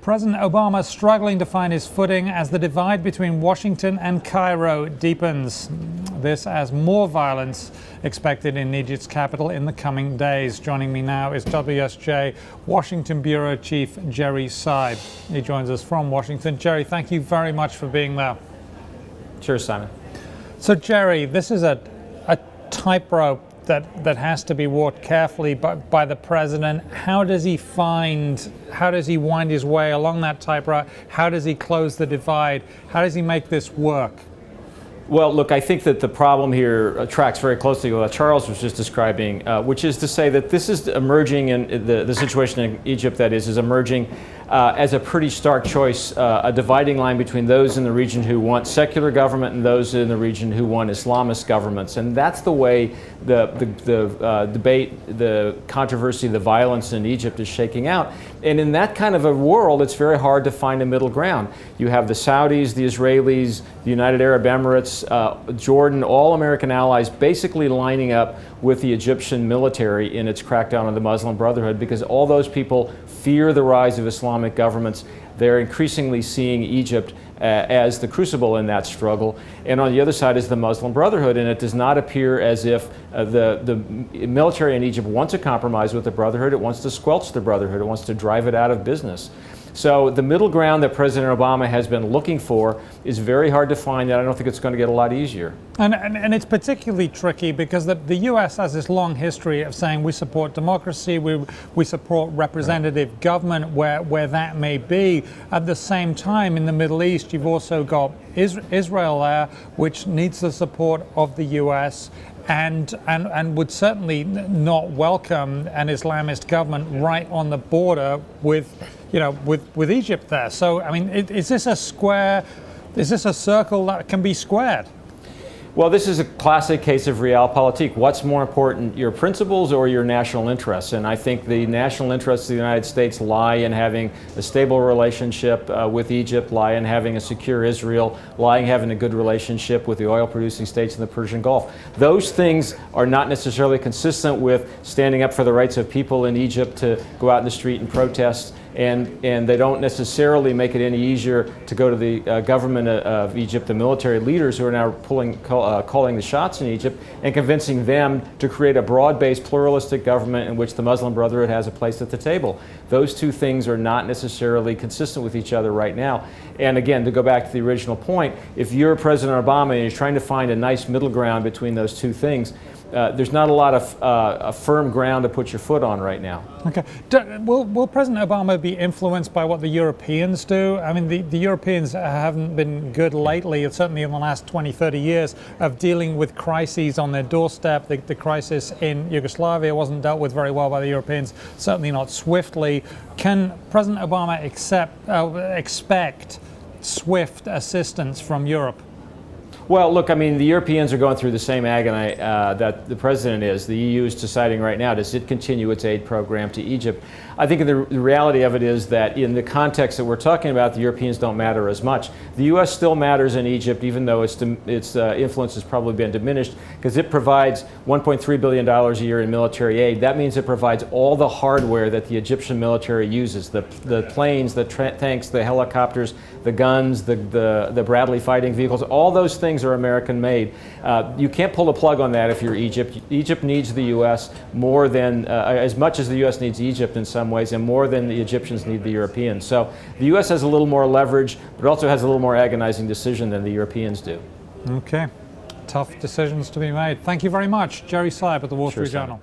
President Obama struggling to find his footing as the divide between Washington and Cairo deepens. This as more violence expected in Egypt's capital in the coming days. Joining me now is WSJ Washington Bureau Chief Jerry Seib. He joins us from Washington. Jerry, thank you very much for being there. Sure, Simon. So, Jerry, this is a tightrope that has to be walked carefully by the president. How does he wind his way along that tightrope? How does he close the divide? How does he make this work? Well, look, I think that the problem here tracks very closely with what Charles was just describing, which is to say that this is emerging in the situation in Egypt that is emerging as a pretty stark choice, a dividing line between those in the region who want secular government and those in the region who want Islamist governments. And that's the way the debate, the controversy, the violence in Egypt is shaking out. And in that kind of a world, it's very hard to find a middle ground. You have the Saudis, the Israelis, the United Arab Emirates, Jordan, all American allies basically lining up with the Egyptian military in its crackdown on the Muslim Brotherhood, because all those people fear the rise of Islamic governments. They're increasingly seeing Egypt as the crucible in that struggle. And on the other side is the Muslim Brotherhood, and it does not appear as if the military in Egypt wants a compromise with the Brotherhood. It wants to squelch the Brotherhood. It wants to drive it out of business. So the middle ground that President Obama has been looking for is very hard to find, and I don't think it's going to get a lot easier. And it's particularly tricky because the U.S. has this long history of saying we support democracy, we support representative government where that may be. At the same time, in the Middle East, you've also got Israel there, which needs the support of the U.S. and would certainly not welcome an Islamist government right on the border with Egypt there. So, I mean, is this a square? Is this a circle that can be squared? Well, this is a classic case of realpolitik. What's more important, your principles or your national interests? And I think the national interests of the United States lie in having a stable relationship with Egypt, lie in having a secure Israel, lie in having a good relationship with the oil-producing states in the Persian Gulf. Those things are not necessarily consistent with standing up for the rights of people in Egypt to go out in the street and protest. And they don't necessarily make it any easier to go to the government of Egypt, the military leaders who are now calling the shots in Egypt, and convincing them to create a broad-based pluralistic government in which the Muslim Brotherhood has a place at the table. Those two things are not necessarily consistent with each other right now. And again, to go back to the original point, if you're President Obama and you're trying to find a nice middle ground between those two things, there's not a lot of firm ground to put your foot on right now. Okay. Will President Obama be influenced by what the Europeans do? I mean, the Europeans haven't been good lately, certainly in the last 20, 30 years, of dealing with crises on their doorstep. The crisis in Yugoslavia wasn't dealt with very well by the Europeans, certainly not swiftly. Can President Obama expect swift assistance from Europe? Well, look, I mean, the Europeans are going through the same agony that the president is. The EU is deciding right now, does it continue its aid program to Egypt? I think the reality of it is that in the context that we're talking about, the Europeans don't matter as much. The U.S. still matters in Egypt, even though its influence has probably been diminished, because it provides $1.3 billion a year in military aid. That means it provides all the hardware that the Egyptian military uses, the planes, the tanks, the helicopters, the guns, the Bradley fighting vehicles. All those things are American-made. You can't pull the plug on that if you're Egypt. Egypt needs the U.S. more than, as much as the U.S. needs Egypt in some ways, and more than the Egyptians need the Europeans. So the U.S. has a little more leverage, but also has a little more agonizing decision than the Europeans do. Okay. Tough decisions to be made. Thank you very much. Jerry Seib at the Wall Street Journal.